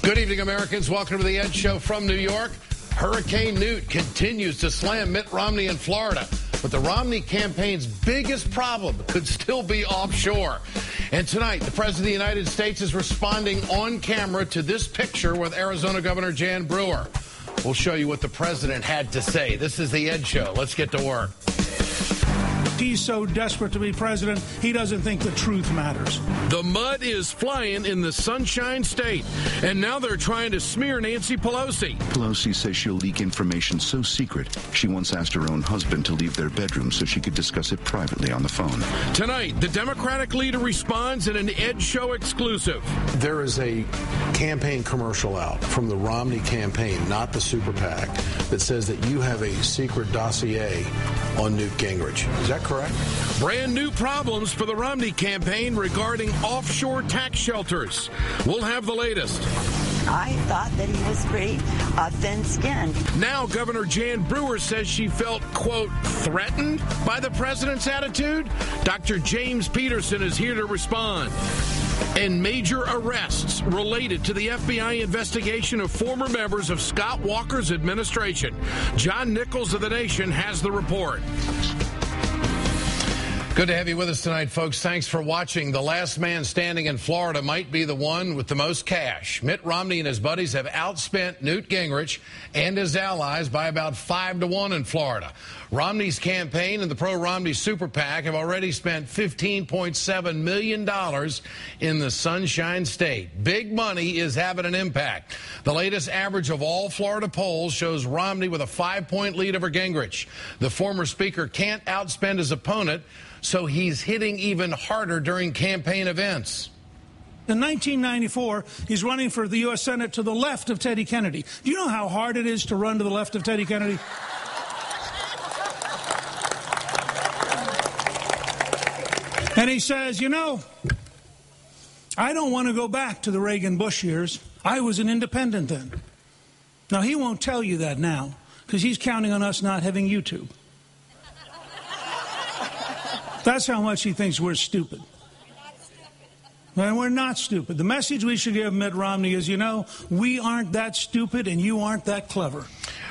Good evening, Americans. Welcome to the Ed Show from New York. Hurricane Newt continues to slam Mitt Romney in Florida. But the Romney campaign's biggest problem could still be offshore. And tonight, the President of the United States is responding on camera to this picture with Arizona Governor Jan Brewer. We'll show you what the president had to say. This is the Ed Show. Let's get to work. He's so desperate to be president, he doesn't think the truth matters. The mud is flying in the Sunshine State, and now they're trying to smear Nancy Pelosi. Pelosi says she'll leak information so secret, she once asked her own husband to leave their bedroom so she could discuss it privately on the phone. Tonight, the Democratic leader responds in an Ed Show exclusive. There is a campaign commercial out from the Romney campaign, not the super PAC, that says that you have a secret dossier on Newt Gingrich. Is that correct? Brand new problems for the Romney campaign regarding offshore tax shelters. We'll have the latest. I thought that he was pretty thin-skinned. Now Governor Jan Brewer says she felt, quote, threatened by the president's attitude. Dr. James Peterson is here to respond. And major arrests related to the FBI investigation of former members of Scott Walker's administration. John Nichols of The Nation has the report. Good to have you with us tonight, folks. Thanks for watching. The last man standing in Florida might be the one with the most cash. Mitt Romney and his buddies have outspent Newt Gingrich and his allies by about 5-1 in Florida. Romney's campaign and the pro-Romney super PAC have already spent $15.7 million in the Sunshine State. Big money is having an impact. The latest average of all Florida polls shows Romney with a 5-point lead over Gingrich. The former speaker can't outspend his opponent, so he's hitting even harder during campaign events. In 1994, he's running for the U.S. Senate to the left of Teddy Kennedy. Do you know how hard it is to run to the left of Teddy Kennedy? And he says, you know, I don't want to go back to the Reagan-Bush years. I was an independent then. Now, he won't tell you that now, because he's counting on us not having YouTube. That's how much he thinks we're stupid. And we're not stupid. The message we should give Mitt Romney is, you know, we aren't that stupid and you aren't that clever.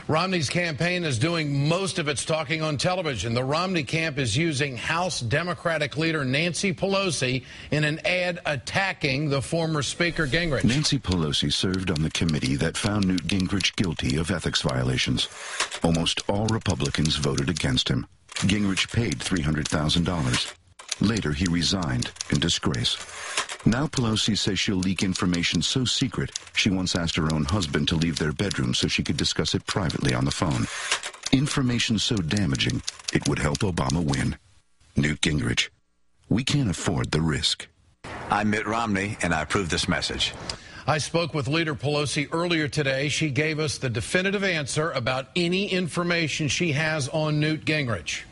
Romney's campaign is doing most of its talking on television. The Romney camp is using House Democratic leader Nancy Pelosi in an ad attacking the former Speaker Gingrich. Nancy Pelosi served on the committee that found Newt Gingrich guilty of ethics violations. Almost all Republicans voted against him. Gingrich paid $300,000. Later, he resigned in disgrace. Now Pelosi says she'll leak information so secret, she once asked her own husband to leave their bedroom so she could discuss it privately on the phone. Information so damaging, it would help Obama win. Newt Gingrich. We can't afford the risk. I'm Mitt Romney, and I approve this message. I spoke with Leader Pelosi earlier today. She gave us the definitive answer about any information she has on Newt Gingrich.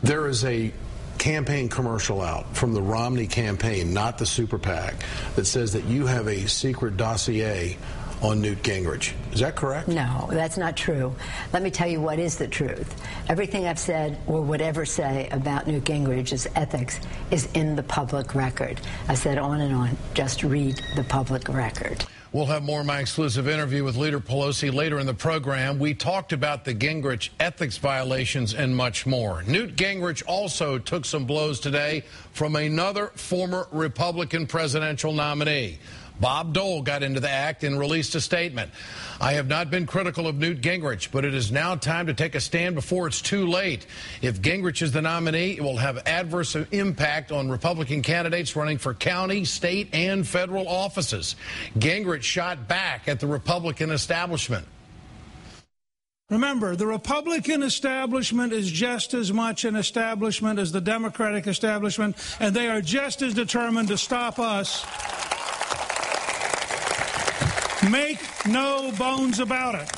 There is a campaign commercial out from the Romney campaign, not the super PAC, that says that you have a secret dossier on Newt Gingrich. Is that correct? No, that's not true. Let me tell you what is the truth. Everything I've said or would ever say about Newt Gingrich's ethics is in the public record. I said on and on. Just read the public record. We'll have more of my exclusive interview with Leader Pelosi later in the program. We talked about the Gingrich ethics violations and much more. Newt Gingrich also took some blows today from another former Republican presidential nominee. Bob Dole got into the act and released a statement. I have not been critical of Newt Gingrich, but it is now time to take a stand before it's too late. If Gingrich is the nominee, it will have adverse impact on Republican candidates running for county, state, and federal offices. Gingrich shot back at the Republican establishment. Remember, the Republican establishment is just as much an establishment as the Democratic establishment, and they are just as determined to stop us. Make no bones about it.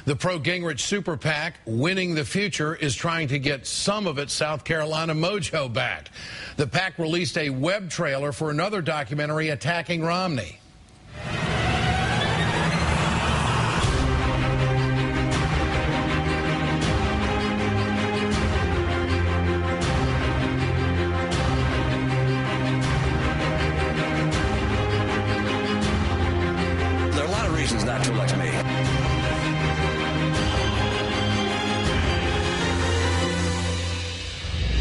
The pro-Gingrich super PAC, Winning the Future, is trying to get some of its South Carolina mojo back. The PAC released a web trailer for another documentary attacking Romney. reasons not to elect me.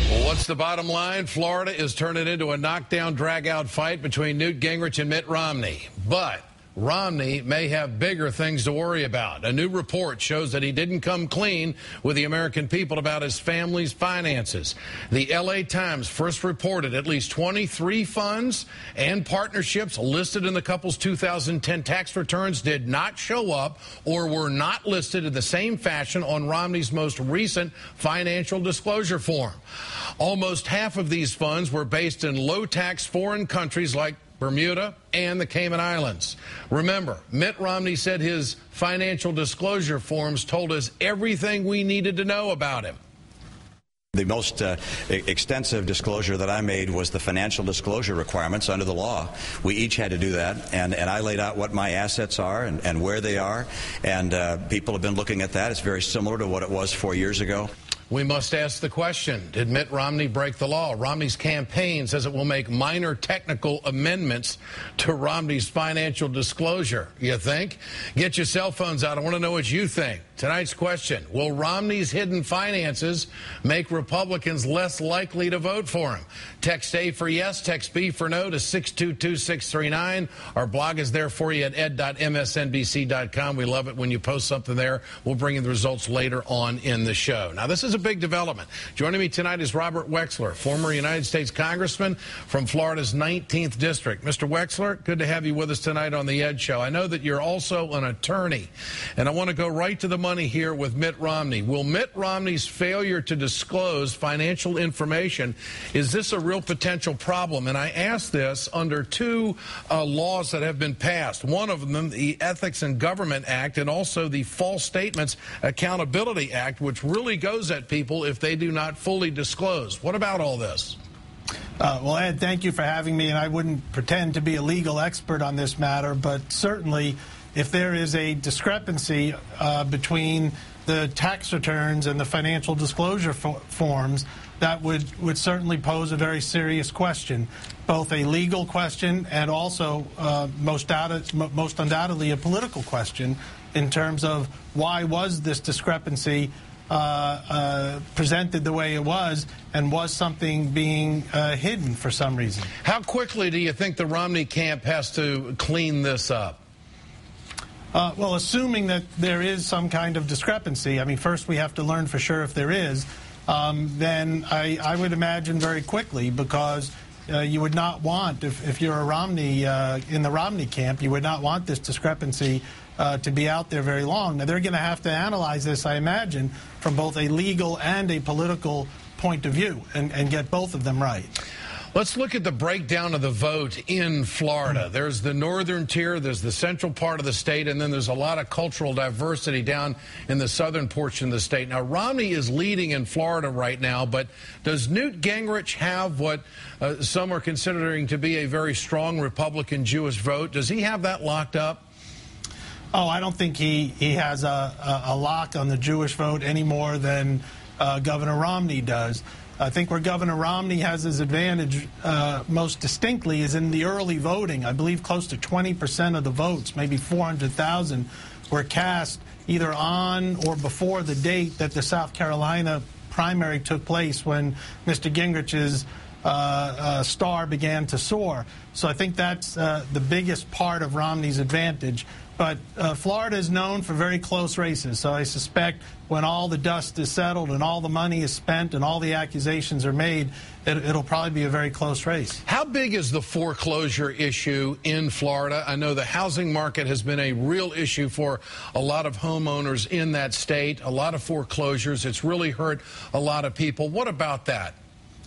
Well, what's the bottom line? Florida is turning into a knockdown, drag-out fight between Newt Gingrich and Mitt Romney. But Romney may have bigger things to worry about. A new report shows that he didn't come clean with the American people about his family's finances. The LA Times first reported at least 23 funds and partnerships listed in the couple's 2010 tax returns did not show up or were not listed in the same fashion on Romney's most recent financial disclosure form. Almost half of these funds were based in low-tax foreign countries like Bermuda and the Cayman Islands. Remember, Mitt Romney said his financial disclosure forms told us everything we needed to know about him. The most extensive disclosure that I made was the financial disclosure requirements under the law. We each had to do that, and I laid out what my assets are and where they are, and people have been looking at that. It's very similar to what it was 4 years ago. We must ask the question, did Mitt Romney break the law? Romney's campaign says it will make minor technical amendments to Romney's financial disclosure. You think? Get your cell phones out. I want to know what you think. Tonight's question, will Romney's hidden finances make Republicans less likely to vote for him? Text A for yes, text B for no to 622-639. Our blog is there for you at ed.msnbc.com. We love it when you post something there. We'll bring you the results later on in the show. Now, this is a big development. Joining me tonight is Robert Wexler, former United States Congressman from Florida's 19th District. Mr. Wexler, good to have you with us tonight on the Ed Show. I know that you're also an attorney, and I want to go right to the money here with Mitt Romney. Will Mitt Romney's failure to disclose financial information, is this a real potential problem? And I ask this under two laws that have been passed. One of them, the Ethics in Government Act, and also the False Statements Accountability Act, which really goes at people if they do not fully disclose. What about all this? Well, Ed, thank you for having me, and I wouldn't pretend to be a legal expert on this matter, but certainly if there is a discrepancy between the tax returns and the financial disclosure forms, that would certainly pose a very serious question, both a legal question and also most undoubtedly a political question in terms of why was this discrepancy presented the way it was, and was something being hidden for some reason. How quickly do you think the Romney camp has to clean this up? Well, assuming that there is some kind of discrepancy, I mean, first we have to learn for sure if there is, then I would imagine very quickly, because you would not want, if you're a Romney, in the Romney camp, you would not want this discrepancy to be out there very long. Now, they're going to have to analyze this, I imagine, from both a legal and a political point of view, and get both of them right. Let's look at the breakdown of the vote in Florida. There's the northern tier, there's the central part of the state, and then there's a lot of cultural diversity down in the southern portion of the state. Now, Romney is leading in Florida right now, but does Newt Gingrich have what some are considering to be a very strong Republican Jewish vote? Does he have that locked up? Oh, I don't think he has a lock on the Jewish vote any more than Governor Romney does. I think where Governor Romney has his advantage most distinctly is in the early voting. I believe close to 20% of the votes, maybe 400,000, were cast either on or before the date that the South Carolina primary took place, when Mr. Gingrich's star began to soar. So I think that's the biggest part of Romney's advantage. But Florida is known for very close races, so I suspect when all the dust is settled and all the money is spent and all the accusations are made, it'll probably be a very close race. How big is the foreclosure issue in Florida? I know the housing market has been a real issue for a lot of homeowners in that state, a lot of foreclosures. It's really hurt a lot of people. What about that?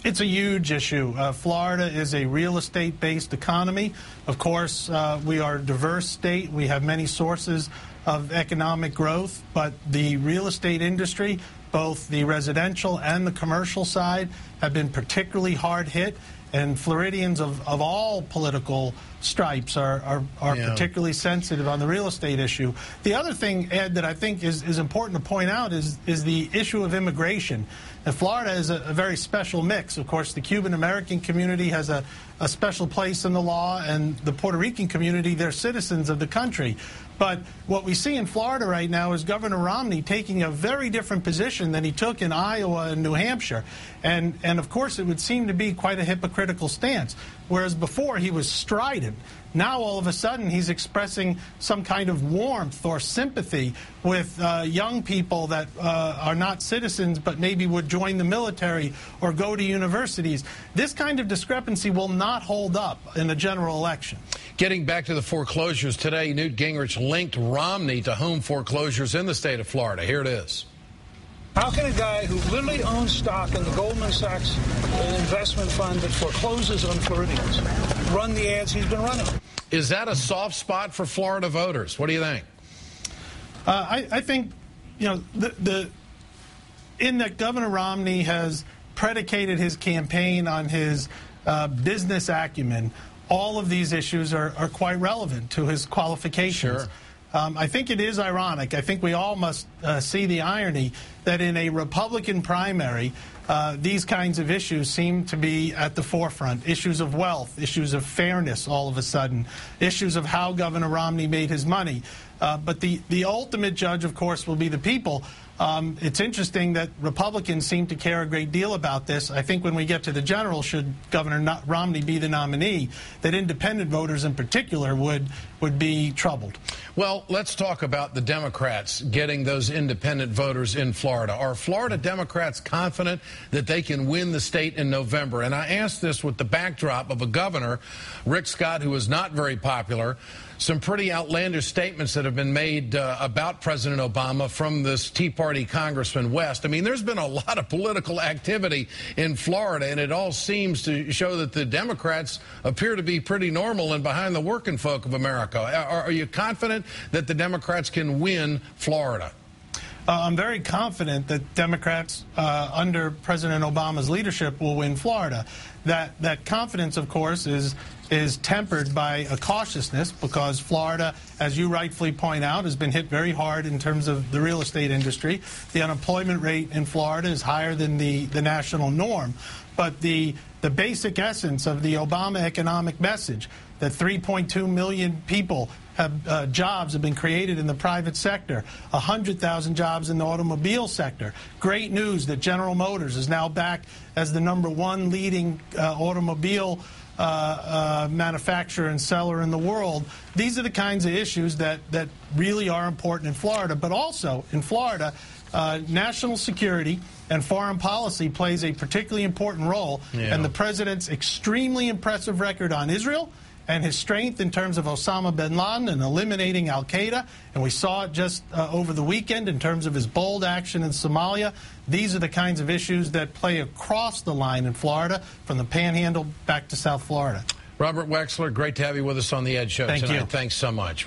It's a huge issue. Florida is a real estate-based economy. Of course, we are a diverse state. We have many sources of economic growth, but the real estate industry, both the residential and the commercial side, have been particularly hard hit. And Floridians of all political stripes are particularly sensitive on the real estate issue. The other thing, Ed, that I think is important to point out is the issue of immigration. Now, Florida is a very special mix. Of course, the Cuban-American community has a special place in the law, and the Puerto Rican community, they're citizens of the country. But what we see in Florida right now is Governor Romney taking a very different position than he took in Iowa and New Hampshire. And of course, it would seem to be quite a hypocritical stance. Whereas before, he was strident. Now, all of a sudden, he's expressing some kind of warmth or sympathy with young people that are not citizens but maybe would join the military or go to universities. This kind of discrepancy will not hold up in the general election. Getting back to the foreclosures today, Newt Gingrich linked Romney to home foreclosures in the state of Florida. Here it is. How can a guy who literally owns stock in the Goldman Sachs investment fund that forecloses on Floridians run the ads he's been running? Is that a soft spot for Florida voters? What do you think? I think, you know, in that Governor Romney has predicated his campaign on his business acumen, all of these issues are quite relevant to his qualifications. Sure. I think it is ironic. I think we all must see the irony that in a Republican primary, these kinds of issues seem to be at the forefront. Issues of wealth, issues of fairness all of a sudden, issues of how Governor Romney made his money. But the ultimate judge, of course, will be the people. It's interesting that Republicans seem to care a great deal about this. I think when we get to the general, should Governor Romney be the nominee, that independent voters in particular would be troubled. Well, let's talk about the Democrats getting those independent voters in Florida. Are Florida Democrats confident that they can win the state in November? And I ask this with the backdrop of a governor, Rick Scott, who is not very popular, some pretty outlandish statements that have been made about President Obama from this Tea Party Congressman West. I mean, there's been a lot of political activity in Florida, and it all seems to show that the Democrats appear to be pretty normal and behind the working folk of America. Are you confident that the Democrats can win Florida? I'm very confident that Democrats under President Obama's leadership will win Florida. That confidence, of course, is tempered by a cautiousness because Florida, as you rightfully point out, has been hit very hard in terms of the real estate industry. The unemployment rate in Florida is higher than the national norm. But the basic essence of the Obama economic message, that 3.2 million people have jobs have been created in the private sector, 100,000 jobs in the automobile sector. Great news that General Motors is now back as the #1 leading automobile manufacturer and seller in the world. These are the kinds of issues that really are important in Florida. But also in Florida, national security and foreign policy plays a particularly important role. Yeah. And the president's extremely impressive record on Israel and his strength in terms of Osama bin Laden and eliminating al-Qaeda, and we saw it just over the weekend in terms of his bold action in Somalia. These are the kinds of issues that play across the line in Florida, from the Panhandle back to South Florida. Robert Wexler, great to have you with us on the Ed Show tonight. Thank you. Thanks so much.